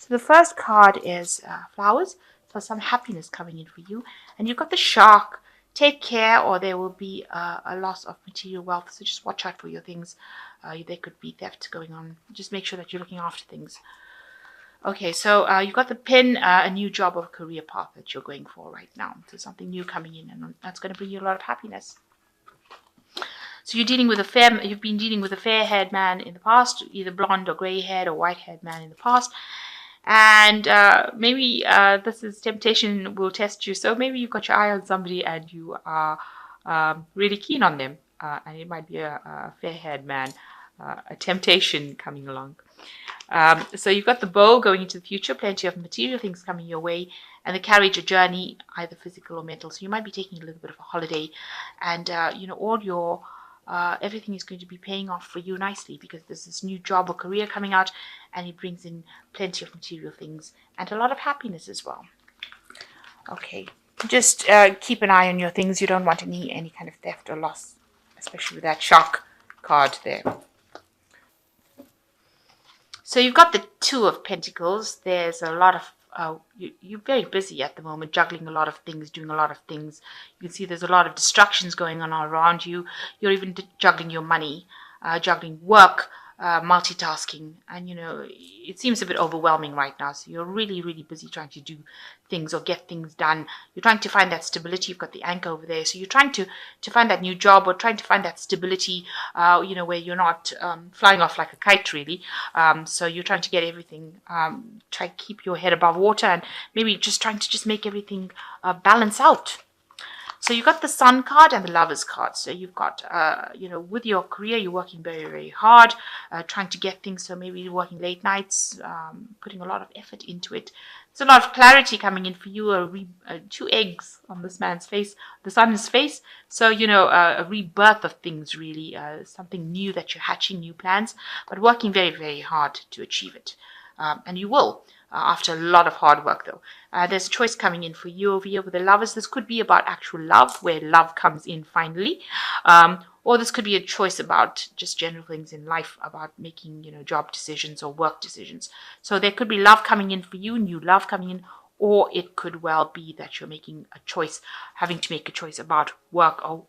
So the first card is flowers. So some happiness coming in for you. And you've got the shark. Take care or there will be a loss of material wealth. So just watch out for your things. There could be theft going on. Just make sure that you're looking after things. Okay, so you've got the pin, a new job or career path that you're going for right now. So something new coming in, and that's going to bring you a lot of happiness. So you've been dealing with a fair-haired man in the past, either blonde or grey-haired or white-haired man in the past. And maybe this is temptation will test you. So maybe you've got your eye on somebody and you are really keen on them. And it might be a fair-haired man, a temptation coming along. So you've got the bow going into the future, plenty of material things coming your way, and the carriage, a journey, either physical or mental. So you might be taking a little bit of a holiday, and all your everything is going to be paying off for you nicely because there's this new job or career coming out, and it brings in plenty of material things and a lot of happiness as well. Okay, just keep an eye on your things. You don't want any kind of theft or loss, especially with that shark card there. So you've got the Two of Pentacles. There's a lot of, you're very busy at the moment, juggling a lot of things, doing a lot of things. You can see there's a lot of distractions going on around you. You're even juggling your money, juggling work, multitasking. And, it seems a bit overwhelming right now. So you're really, really busy trying to do things or get things done. You're trying to find that stability. You've got the anchor over there. So you're trying to find that new job or trying to find that stability, where you're not flying off like a kite, really. So you're trying to get everything, try to keep your head above water and maybe just trying to make everything balance out. So you've got the Sun card and the Lovers card. So you've got, with your career, you're working very, very hard, trying to get things. So maybe you're working late nights, putting a lot of effort into it. There's a lot of clarity coming in for you, two eggs on this man's face, the Sun's face. So, a rebirth of things, really, something new that you're hatching, new plans, but working very, very hard to achieve it. And you will. After a lot of hard work, though. There's a choice coming in for you over here with the Lovers. This could be about actual love, where love comes in finally. Or this could be a choice about just general things in life, about making, job decisions or work decisions. So there could be love coming in for you, new love coming in, or it could well be that you're making a choice, having to make a choice about work or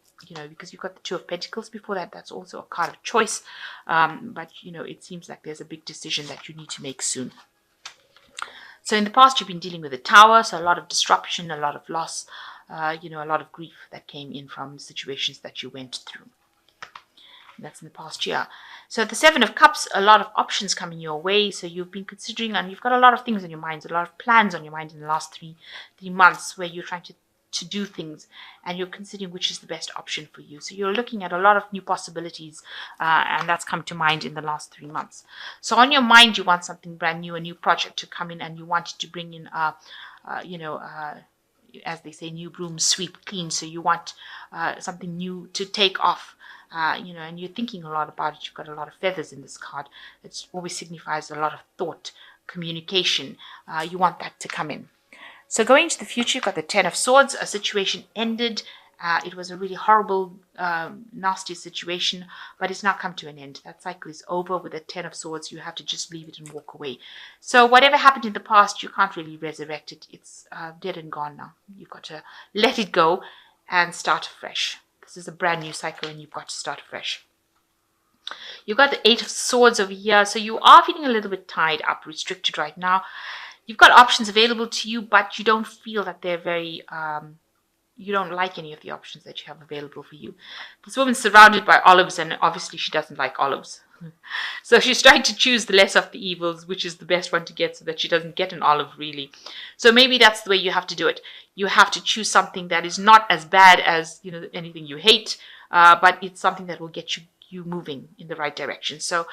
because you've got the Two of Pentacles before that. That's also a card of choice. But, it seems like there's a big decision that you need to make soon. So in the past, you've been dealing with a Tower, so a lot of disruption, a lot of loss, a lot of grief that came in from situations that you went through. And that's in the past year. So the Seven of Cups, a lot of options coming your way. So you've been considering, and you've got a lot of things on your mind, a lot of plans on your mind in the last three months where you're trying to do things and you're considering which is the best option for you. So you're looking at a lot of new possibilities and that's come to mind in the last 3 months. So on your mind, you want something brand new, a new project to come in, and you want to bring in, as they say, new brooms sweep clean. So you want something new to take off. And you're thinking a lot about it. You've got a lot of feathers in this card. It always signifies a lot of thought, communication. You want that to come in. So going into the future, you've got the Ten of Swords. A situation ended. It was a really horrible, nasty situation, but it's now come to an end. That cycle is over. With the Ten of Swords, you have to just leave it and walk away. So whatever happened in the past, you can't really resurrect it. It's dead and gone now. You've got to let it go and start afresh. This is a brand new cycle and you've got to start afresh. You've got the Eight of Swords over here. So you are feeling a little bit tied up, restricted right now. You've got options available to you, but you don't feel that they're very, you don't like any of the options that you have available for you. This woman's surrounded by olives, and obviously she doesn't like olives. So she's trying to choose the less of the evils, which is the best one to get so that she doesn't get an olive, really. So maybe that's the way you have to do it. You have to choose something that is not as bad as, anything you hate, but it's something that will get you moving in the right direction. So,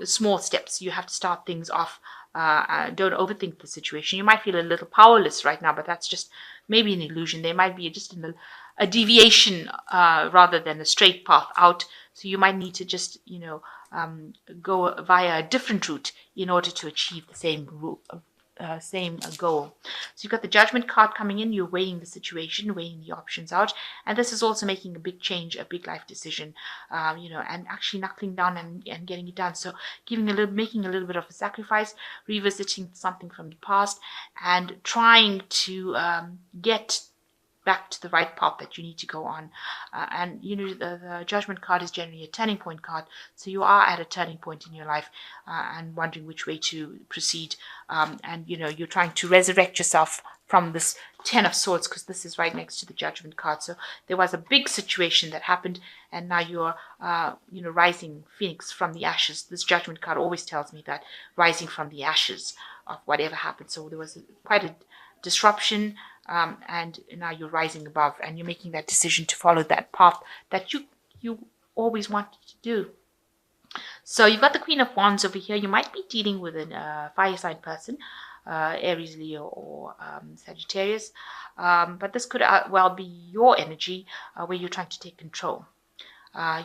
small steps. You have to start things off. Don't overthink the situation. You might feel a little powerless right now, but that's just maybe an illusion. There might be just a deviation rather than a straight path out. So you might need to just, go via a different route in order to achieve the same goal. So you've got the Judgment card coming in. You're weighing the situation, weighing the options out, and this is also making a big change, a big life decision, and actually knuckling down and getting it done. So making a little bit of a sacrifice, revisiting something from the past, and trying to get back to the right path that you need to go on. And the Judgment card is generally a turning point card, so you are at a turning point in your life and wondering which way to proceed. And you're trying to resurrect yourself from this Ten of Swords, because this is right next to the Judgment card. So there was a big situation that happened, and now you're rising phoenix from the ashes. This Judgment card always tells me that, rising from the ashes of whatever happened. So there was quite a disruption, and now you're rising above, and you're making that decision to follow that path that you always wanted to do. So you've got the Queen of Wands over here. You might be dealing with a fire sign person, Aries, Leo, or Sagittarius, but this could well be your energy where you're trying to take control.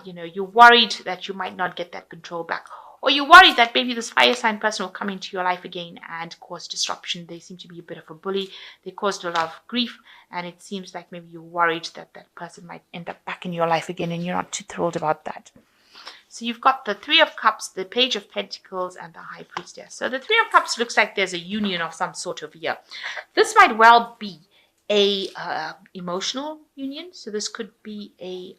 You're worried that you might not get that control back, or you're worried that maybe this fire sign person will come into your life again and cause disruption. They seem to be a bit of a bully. They caused a lot of grief, and it seems like maybe you're worried that that person might end up back in your life again, and you're not too thrilled about that. So you've got the Three of Cups, the Page of Pentacles, and the High Priestess. So the Three of Cups looks like there's a union of some sort over here. This might well be a emotional union. So this could be a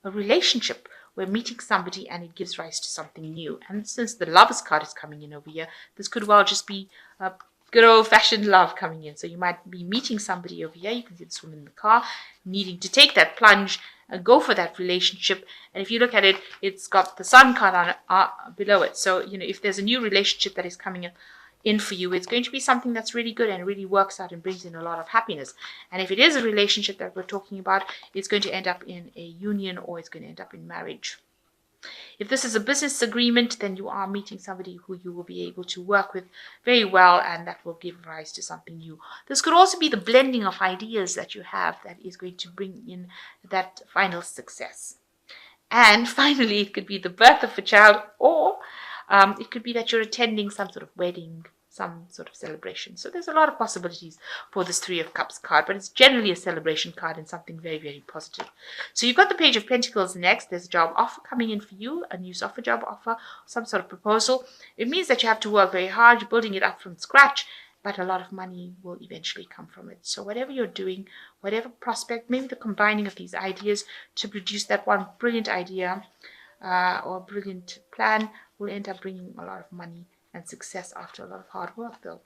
relationship. We're meeting somebody and it gives rise to something new. And since the Lovers card is coming in over here, this could well just be a good old-fashioned love coming in. So you might be meeting somebody over here. You can see this woman in the car, needing to take that plunge and go for that relationship. And if you look at it, it's got the Sun card on below it. So, if there's a new relationship that is coming in for you, it's going to be something that's really good and really works out and brings in a lot of happiness. And if it is a relationship that we're talking about, it's going to end up in a union, or it's going to end up in marriage. If this is a business agreement, then you are meeting somebody who you will be able to work with very well, and that will give rise to something new. This could also be the blending of ideas that you have that is going to bring in that final success. And finally, it could be the birth of a child, or it could be that you're attending some sort of wedding, some sort of celebration. So there's a lot of possibilities for this Three of Cups card, but it's generally a celebration card and something very, very positive. So you've got the Page of Pentacles next. There's a job offer coming in for you, a new software job offer, some sort of proposal. It means that you have to work very hard. You're building it up from scratch, but a lot of money will eventually come from it. So whatever you're doing, whatever prospect, maybe the combining of these ideas to produce that one brilliant idea or brilliant plan will end up bringing a lot of money and success after a lot of hard work, though.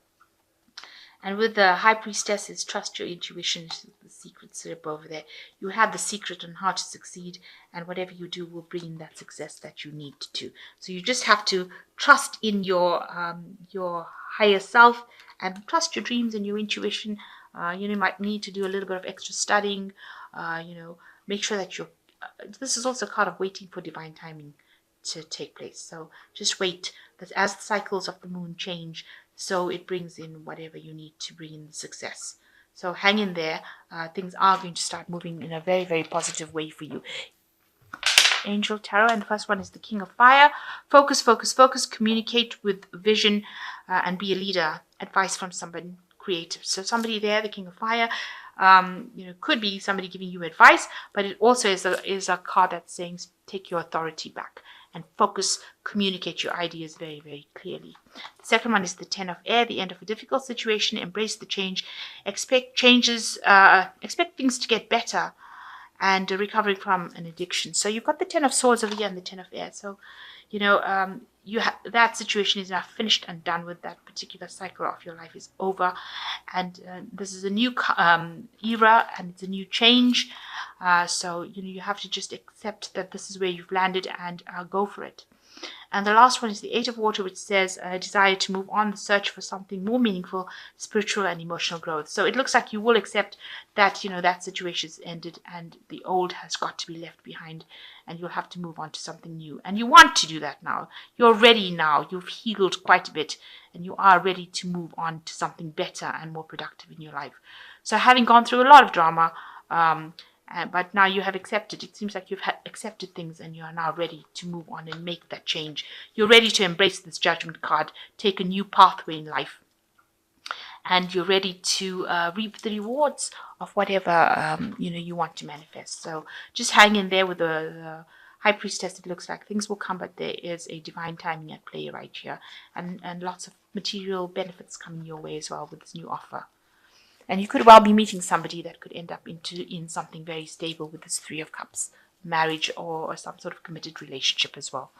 And with the High Priestess, trust your intuition, the secret slip over there. You have the secret on how to succeed, and whatever you do will bring in that success that you need to. So you just have to trust in your higher self and trust your dreams and your intuition. You might need to do a little bit of extra studying. Make sure that you're. This is also a card of waiting for divine timing to take place. So just wait. That as the cycles of the moon change, so it brings in whatever you need to bring in success. So hang in there. Things are going to start moving in a very, very positive way for you. Angel Tarot, and the first one is the King of Fire. Focus, focus, focus. Communicate with vision and be a leader. Advice from somebody creative. So somebody there, the King of Fire, could be somebody giving you advice, but it also is a card that's saying take your authority back and focus, communicate your ideas very, very clearly. The second one is the Ten of Air, the end of a difficult situation. Embrace the change. Expect changes. Expect things to get better, and recovering from an addiction. So you've got the Ten of Swords over here and the Ten of Air. So, that situation is now finished and done with. That particular cycle of your life is over, and this is a new era, and it's a new change. So you have to just accept that this is where you've landed and go for it. And the last one is the Eight of Water, which says a desire to move on, the search for something more meaningful, spiritual and emotional growth. So it looks like you will accept that, that situation is ended and the old has got to be left behind, and you'll have to move on to something new. And you want to do that now. You're ready now. You've healed quite a bit, and you are ready to move on to something better and more productive in your life. So having gone through a lot of drama, but now you have accepted. It seems like you've accepted things and you are now ready to move on and make that change. You're ready to embrace this Judgment card, take a new pathway in life. and you're ready to reap the rewards of whatever you want to manifest. So just hang in there with the high priestess. It looks like things will come, but there is a divine timing at play right here, and lots of material benefits coming your way as well with this new offer. And you could well be meeting somebody that could end up in something very stable with this Three of Cups, marriage or some sort of committed relationship as well.